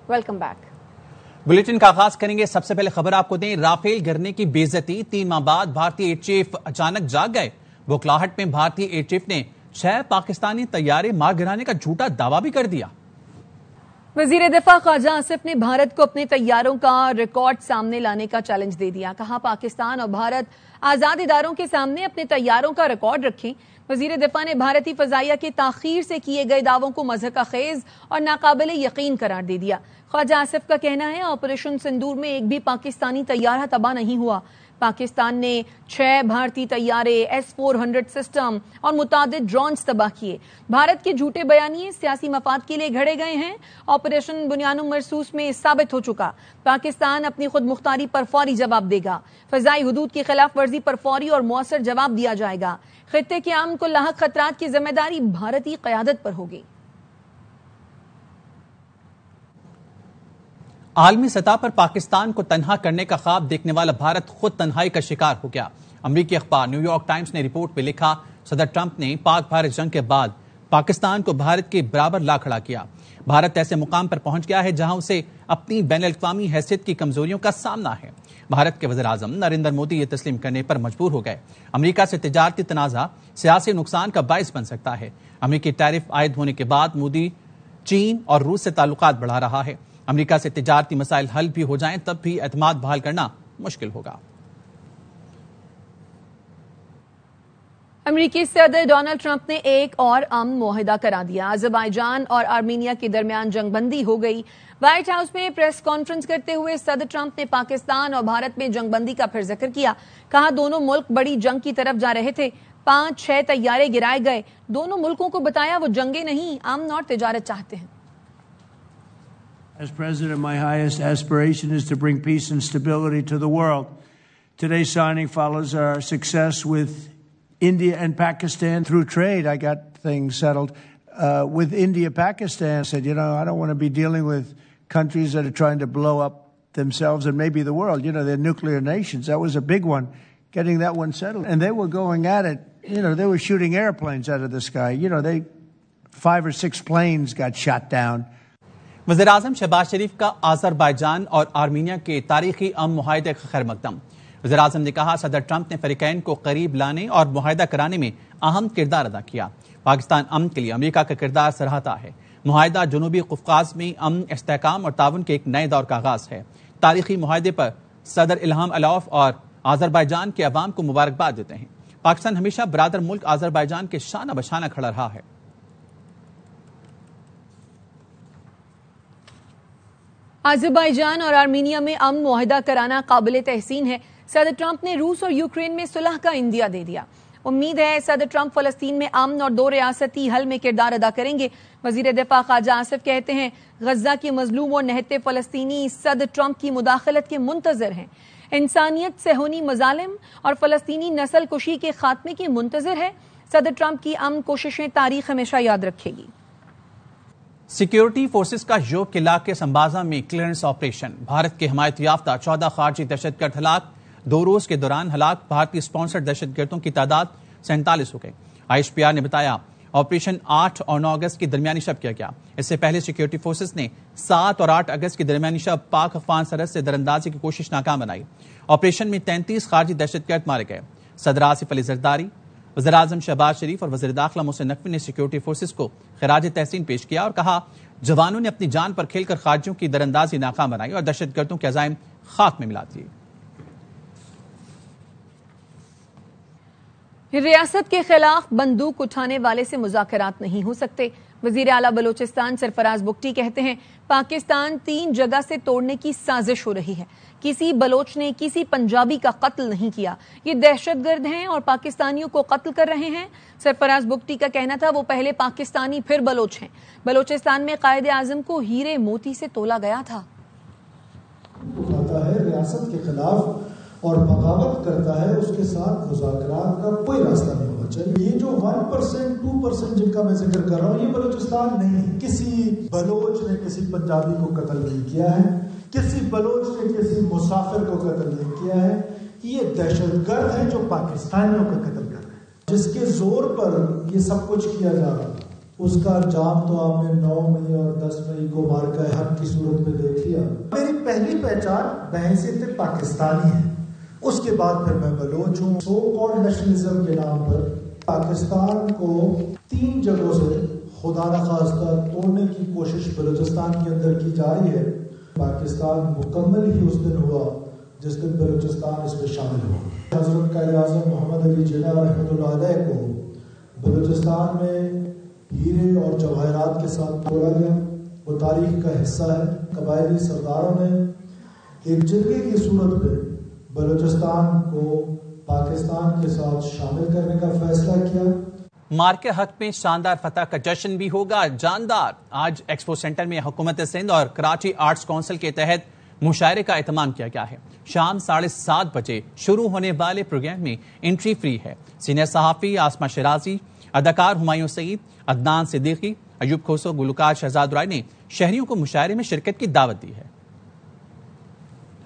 Welcome back. Bulletin کا آغاز کریں گے۔ سب سے پہلے خبر آپ کو دیں، رافیل گرنے کی بے عزتی، 3 ماہ بعد بھارتی ایئر چیف اچانک جاگ گئے۔ بوکلاہٹ میں بھارتی ایئر چیف نے 6 پاکستانی طیارے مار گرانے کا جھوٹا دعویٰ بھی کر دیا۔ وزیر دفاع خواجہ آصف نے بھارت کو اپنے طیاروں کا ریکارڈ سامنے لانے کا چیلنج دے دیا۔ کہا پاکستان اور بھارت آزاد اداروں کے سامنے اپنے طیاروں کا ریکارڈ رکھیں۔ وزیر دفاع نے بھارتی فضائیہ کے تاخیر سے کیے گئے دعووں کو مضحکہ خیز اور ناقابل یقین قرار دے دیا۔ خواجہ آصف کا کہنا ہے آپریشن سندور میں ایک بھی پاکستانی طیارہ تباہ نہیں ہوا۔ پاکستان نے 6 بھارتی طیارے، S-400 سسٹم اور متعدد ڈرونز تباہ کیے۔ بھارت کے جھوٹے بیانیے سیاسی مفاد کے لیے گھڑے گئے ہیں۔ آپریشن بنیان مرصوص میں ثابت ہو چکا، پاکستان اپنی خود مختاری پر فوری جواب دے گا۔ فضائی حدود کی خلاف ورزی پر فوری اور مؤثر جواب دیا جائے گا۔ خطے کے امن کو لاحق خطرات کی ذمہ داری بھارتی قیادت پر ہوگی۔ عالمی سطح پر پاکستان کو تنہا کرنے کا خواب دیکھنے والا بھارت خود تنہائی کا شکار ہو گیا۔ امریکی اخبار نیو یارک ٹائمز نے رپورٹ میں لکھا، صدر ٹرمپ نے پاک بھارت جنگ کے بعد پاکستان کو بھارت کے برابر لا کھڑا کیا۔ بھارت ایسے مقام پر پہنچ گیا ہے جہاں اسے اپنی بین الاقوامی حیثیت کی کمزوریوں کا سامنا ہے۔ بھارت کے وزیر اعظم نریندر مودی یہ تسلیم کرنے پر مجبور ہو گئے۔ امریکہ سے تجارتی تنازع سیاسی نقصان کا باعث بن سکتا ہے۔ امریکی ٹیرف عائد ہونے کے بعد مودی چین اور روس سے تعلقات بڑھا رہا ہے۔ امریکہ سے تجارتی مسائل حل بھی ہو جائیں تب بھی اعتماد بحال کرنا مشکل ہوگا۔ امریکی صدر ڈونلڈ ٹرمپ نے ایک اور امن معاہدہ کرا دیا۔ آذربائیجان اور آرمینیا کے درمیان جنگ بندی ہو گئی۔ وائٹ ہاؤس میں پریس کانفرنس کرتے ہوئے صدر ٹرمپ نے پاکستان اور بھارت میں جنگ بندی کا پھر ذکر کیا۔ کہا دونوں ملک بڑی جنگ کی طرف جا رہے تھے، 5-6 طیارے گرائے گئے۔ دونوں ملکوں کو بتایا وہ جنگیں نہیں، امن اور تجارت چاہتے ہیں۔ As President, my highest aspiration is to bring peace and stability to the world. Today's signing follows our success with India and Pakistan. Through trade, I got things settled. With India, Pakistan, I said, I don't want to be dealing with countries that are trying to blow up themselves and maybe the world. They're nuclear nations. That was a big one, getting that one settled. And they were going at it. They were shooting airplanes out of the sky. 5 or 6 planes got shot down. وزیر اعظم شہباز شریف کا آذربائیجان اور Armenia کے تاریخی امن معاہدے کا خیر مقدم۔ وزیر اعظم نے کہا صدر ٹرمپ نے فریقین کو قریب لانے اور معاہدہ کرانے میں اہم کردار ادا کیا۔ پاکستان امن کے لیے امریکہ کا کردار سراہتا ہے۔ معاہدہ جنوبی قفقاز میں امن، استحکام اور تعاون کے ایک نئے دور کا آغاز ہے۔ تاریخی معاہدے پر صدر الہام علیف اور آذربائیجان کے عوام کو مبارکباد دیتے ہیں۔ پاکستان ہمیشہ برادر ملک آذربائیجان کے شانہ بشانہ کھڑا رہا ہے۔ آذربائیجان اور آرمینیا میں امن معاہدہ کرانا قابل تحسین ہے۔ صدر ٹرمپ نے روس اور یوکرین میں صلح کا عندیہ دے دیا۔ امید ہے صدر ٹرمپ فلسطین میں امن اور 2 ریاستی حل میں کردار ادا کریں گے۔ وزیر دفاع خواجہ آصف کہتے ہیں غزہ کے مظلوم اور نہتے فلسطینی صدر ٹرمپ کی مداخلت کے منتظر ہیں۔ انسانیت صہیونی مظالم اور فلسطینی نسل کشی کے خاتمے کی منتظر ہے۔ صدر ٹرمپ کی امن کوششیں تاریخ ہمیشہ یاد رکھے گی۔ سیکیورٹی فورسز کا یوگ کے علاقے سمبازا میں کلیئرنس آپریشن۔ بھارت کے حمایت یافتہ 14 خارجی دہشت گرد ہلاک۔ 2 روز کے دوران ہلاک بھارتی اسپانسرڈ دہشت گردوں کی تعداد 47 ہو گئی۔ IHPR نے بتایا آپریشن 8 اور 9 اگست کی درمیانی شب کیا گیا۔ اس سے پہلے سیکیورٹی فورسز نے 7 اور 8 اگست کی درمیانی شب پاک افغان سرحد سے دراندازی کی کوشش ناکام بنائی۔ آپریشن میں 33 خارجی دہشت گرد مارے گئے۔ صدر آصف علی زرداری، وزیر اعظم شہباز شریف اور وزیر داخلہ محسن نقوی نے سیکیورٹی فورسز کو خراج تحسین پیش کیا اور کہا جوانوں نے اپنی جان پر کھیل کر خارجیوں کی دراندازی ناکام بنائی اور دہشت گردوں کے عزائم خاک میں ملا دیے۔ ریاست کے خلاف بندوق اٹھانے والے سے مذاکرات نہیں ہو سکتے۔ وزیر اعلیٰ بلوچستان سرفراز بگٹی کہتے ہیں پاکستان 3 جگہ سے توڑنے کی سازش ہو رہی ہے۔ کسی بلوچ نے کسی پنجابی کا قتل نہیں کیا، یہ دہشت گرد ہیں اور پاکستانیوں کو قتل کر رہے ہیں۔ سرفراز بگٹی کا کہنا تھا وہ پہلے پاکستانی پھر بلوچ ہیں۔ بلوچستان میں قائد اعظم کو ہیرے موتی سے تولا گیا تھا۔ ریاست کے خلاف اور بغاوت کرتا ہے، اس کے ساتھ مذاکرات کا کوئی راستہ نہیں ہونا چاہیے۔ یہ جو 1%, 2% جن کا میں ذکر کر رہا ہوں، یہ بلوچستان نہیں ہے۔ کسی بلوچ نے کسی پنجابی کو قتل نہیں کیا ہے، کسی بلوچ نے کسی مسافر کو قتل نہیں کیا ہے۔ یہ دہشت گرد ہیں جو پاکستانیوں کا قتل کر رہے ہیں، جس کے زور پر یہ سب کچھ کیا جا رہا ہے۔ اس کا انجام تو آپ نے 9 مئی اور 10 مئی کو مارکہ حق کی صورت میں دیکھ لیا. میری پہلی پہچان بحیثیت پاکستانی ہے, اس کے بعد پھر میں بلوچ ہوں. سو کالڈ نیشنلزم کے نام پر پاکستان کو 3 جگہوں سے خدا نخواستہ توڑنے کی کوشش بلوچستان کے اندر کی جا رہی ہے. پاکستان مکمل ہی اس دن ہوا جس دن بلوچستان اس میں شامل ہوا. حضرت قائد اعظم محمد علی جناح رحمۃ اللہ علیہ کو بلوچستان میں ہیرے اور جواہرات کے ساتھ توڑا گیا. وہ تاریخ کا حصہ ہے. قبائلی سرداروں نے ایک جرگے کی صورت میں بلوچستان کو پاکستان کے ساتھ شامل کرنے کا فیصلہ کیا. مارکہ حق میں شاندار فتح کا جشن بھی ہوگا جاندار. آج ایکسپو سینٹر میں حکومت سندھ اور کراچی آرٹس کونسل کے تحت مشاعرے کا اہتمام کیا گیا ہے. شام 7:30 بجے شروع ہونے والے پروگرام میں انٹری فری ہے. سینئر صحافی آسما شرازی، اداکار ہمایوں سعید، عدنان صدیقی، ایوب کھوسو، گلوکار شہزاد رائے نے شہریوں کو مشاعرے میں شرکت کی دعوت دی ہے.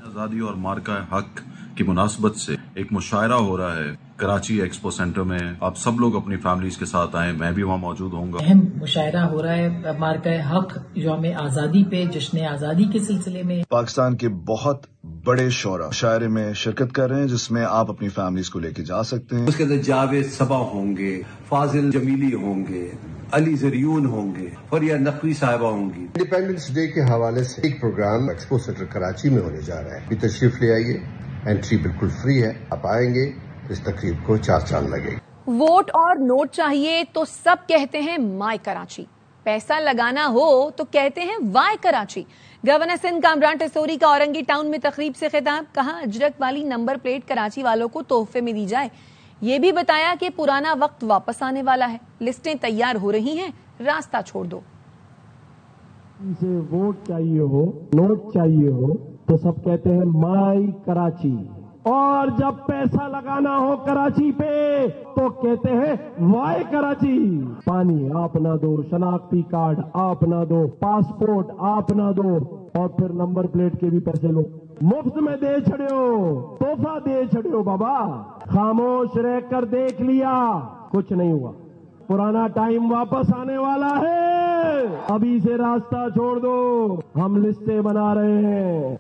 آزادی اور مارکہ حق کی مناسبت سے ایک مشاعرہ ہو رہا ہے کراچی ایکسپو سینٹر میں. آپ سب لوگ اپنی فیملیز کے ساتھ آئیں، میں بھی وہاں موجود ہوں گا. اہم مشاعرہ ہو رہا ہے مارکہ حق یوم آزادی پہ، جشن آزادی کے سلسلے میں. پاکستان کے بہت بڑے شعراء مشاعرے میں شرکت کر رہے ہیں جس میں آپ اپنی فیملیز کو لے کے جا سکتے ہیں. اس کے اندر جاوید صبا ہوں گے، فاضل جمیلی ہوں گے، علی زریون ہوں گے، فریہ نقوی صاحبہ ہوں گی. انڈیپینڈنس ڈے کے حوالے سے ایک پروگرام ایکسپو سینٹر کراچی میں ہونے جا رہا ہے. بھی تشریف لے آئیے، انٹری بالکل فری ہے. آپ آئیں گے اس تقریب کو 4 چاند لگے. ووٹ اور نوٹ چاہیے تو سب کہتے ہیں مائی کراچی، پیسہ لگانا ہو تو کہتے ہیں وائی کراچی. گورنر سندھ کامران ٹیسوری کا اورنگی ٹاؤن میں تقریب سے خطاب. کہا اجرک والی نمبر پلیٹ کراچی والوں کو تحفے میں دی جائے. یہ بھی بتایا کہ پرانا وقت واپس آنے والا ہے. لسٹیں تیار ہو رہی ہیں، راستہ چھوڑ دو. سے ووٹ چاہیے ہو، نوٹ چاہیے ہو تو سب کہتے ہیں مائی کراچی، اور جب پیسہ لگانا ہو کراچی پہ تو کہتے ہیں وائی کراچی. پانی آپ نہ دو، شناختی کارڈ آپ نہ دو، پاسپورٹ آپ نہ دو، اور پھر نمبر پلیٹ کے بھی پیسے لو. مفت میں دے چھڑے ہو، تحفہ دے چھڑے ہو. بابا خاموش رہ کر دیکھ لیا، کچھ نہیں ہوا. پرانا ٹائم واپس آنے والا ہے، ابھی سے راستہ چھوڑ دو. ہم لسٹیں بنا رہے ہیں.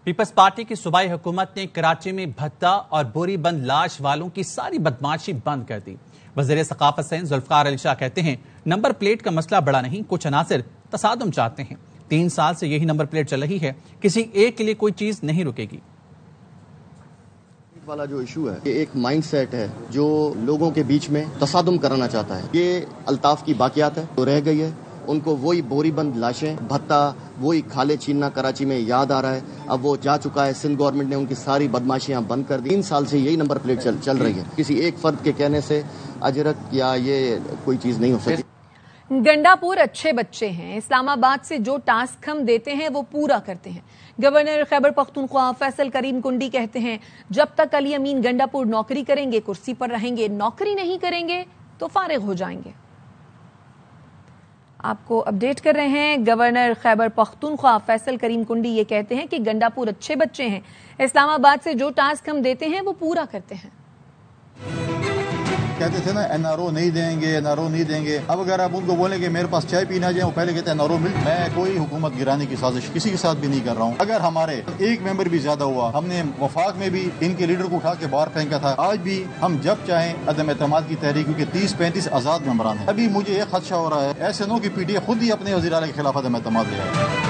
پیپلز پارٹی کی صوبائی حکومت نے کراچی میں بھٹا اور بوری بند لاش والوں کی ساری بدماشی بند کر دی. وزیر ثقافت سندھ ذوالفقار علی شاہ کہتے ہیں نمبر پلیٹ کا مسئلہ بڑا نہیں، کچھ عناصر تصادم چاہتے ہیں. 3 سال سے یہی نمبر پلیٹ چل رہی ہے، کسی ایک کے لیے کوئی چیز نہیں رکے گی. والا جو ایشو ہے یہ ایک مائنڈ سیٹ ہے جو لوگوں کے بیچ میں تصادم کرانا چاہتا ہے. یہ الطاف کی باقیات ہے جو رہ گئی ہے، ان کو وہی بوری بند لاشیں، بھتہ، وہی کھالے چھیننا کراچی میں یاد آ رہا ہے. اب وہ جا چکا ہے. سندھ گورنمنٹ نے ان کی ساری بدماشیاں بند کر دی. 3 سال سے یہی نمبر پلیٹ چل رہی ہے. کسی ایک فرد کے کہنے سے اجرک یا یہ کوئی چیز نہیں ہو سکتی. گنڈا پور اچھے بچے ہیں، اسلام آباد سے جو ٹاسک ہم دیتے ہیں وہ پورا کرتے ہیں. گورنر خیبر پختونخوا فیصل کریم کنڈی کہتے ہیں جب تک علی امین گنڈا پور نوکری کریں گے کرسی پر رہیں گے، نوکری نہیں کریں گے تو فارغ ہو جائیں گے. آپ کو اپڈیٹ کر رہے ہیں. گورنر خیبر پختونخوا فیصل کریم کنڈی یہ کہتے ہیں کہ گنڈا پور اچھے بچے ہیں، اسلام آباد سے جو ٹاسک ہم دیتے ہیں وہ پورا کرتے ہیں. کہتے تھے نا NRO نہیں دیں گے، NRO نہیں دیں گے. اب اگر آپ ان کو بولیں کہ میرے پاس چائے پینا جائیں، وہ پہلے کہتے ہیں NRO مل. میں کوئی حکومت گرانے کی سازش کسی کے ساتھ بھی نہیں کر رہا ہوں. اگر ہمارے ایک ممبر بھی زیادہ ہوا، ہم نے وفاق میں بھی ان کے لیڈر کو اٹھا کے باہر پھینکا تھا. آج بھی ہم جب چاہیں عدم اعتماد کی تحریک، کیونکہ 30-35 آزاد ممبران ہیں. ابھی مجھے ایک خدشہ ہو رہا ہے ایسے نو کی PTA خود ہی اپنے وزیر اعلیٰ کے خلاف عدم اعتماد لے آئے.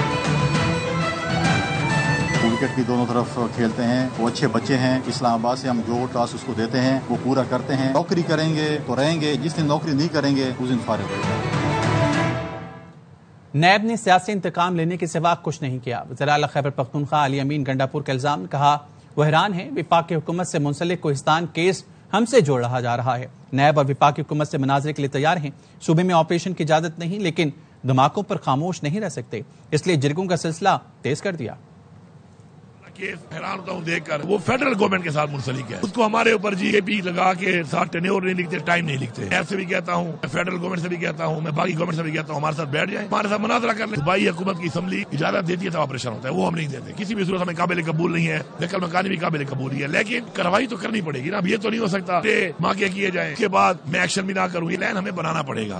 کرکٹ بھی دونوں طرف کھیلتے ہیں، وہ اچھے بچے ہیں. اسلام آباد سے ہم جو ٹاسک اس کو دیتے ہیں وہ پورا کرتے ہیں. نوکری کریں گے تو رہیں گے، جس دن نوکری نہیں کریں گے اس دن فارغ ہو جائیں گے. نیب نے سیاسی انتقام لینے کے سوا کچھ نہیں کیا. وزیر اعلیٰ خیبر پختونخوا علی امین گنڈا پور کا الزام. کہا وہ حیران ہیں وفاقی حکومت سے منسلک کوہستان کیس ہم سے جوڑ رہا جا رہا ہے. نیب اور وفاقی حکومت سے مناظرے کے لیے تیار ہیں. صوبے میں آپریشن کی اجازت نہیں، لیکن دھماکوں پر خاموش نہیں رہ سکتے، اس لیے جرگوں کا سلسلہ تیز کر دیا. حیران ہوتا ہوں دیکھ کر وہ فیڈرل گورنمنٹ کے ساتھ منسلک ہے. اس کو ہمارے اوپر GAP لگا کے ساتھ ٹینیور نہیں لکھتے، ٹائم نہیں لکھتے. ایسے بھی کہتا ہوں، فیڈرل گورنمنٹ سے بھی کہتا ہوں، میں باقی گورنمنٹ سے بھی کہتا ہوں ہمارے ساتھ بیٹھ جائیں، ہمارے ساتھ مناظرہ کر لیں. صوبائی حکومت کی اسمبلی اجازت دیتی ہے تو آپریشن ہوتا ہے، وہ ہم نہیں دیتے. کسی بھی صورت ہمیں قابل قبول نہیں ہے. نقل مکانی بھی قابل قبول ہی ہے، لیکن کارروائی تو کرنی پڑے گی نا. اب یہ تو نہیں ہو سکتا کہ مانگے کیے جائیں، اس کے بعد میں ایکشن بھی نہ کروں. یہ لائن ہمیں بنانا پڑے گا.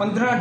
15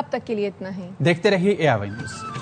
اب تک کے لیے اتنا ہی. دیکھتے رہیے ARY نیوز.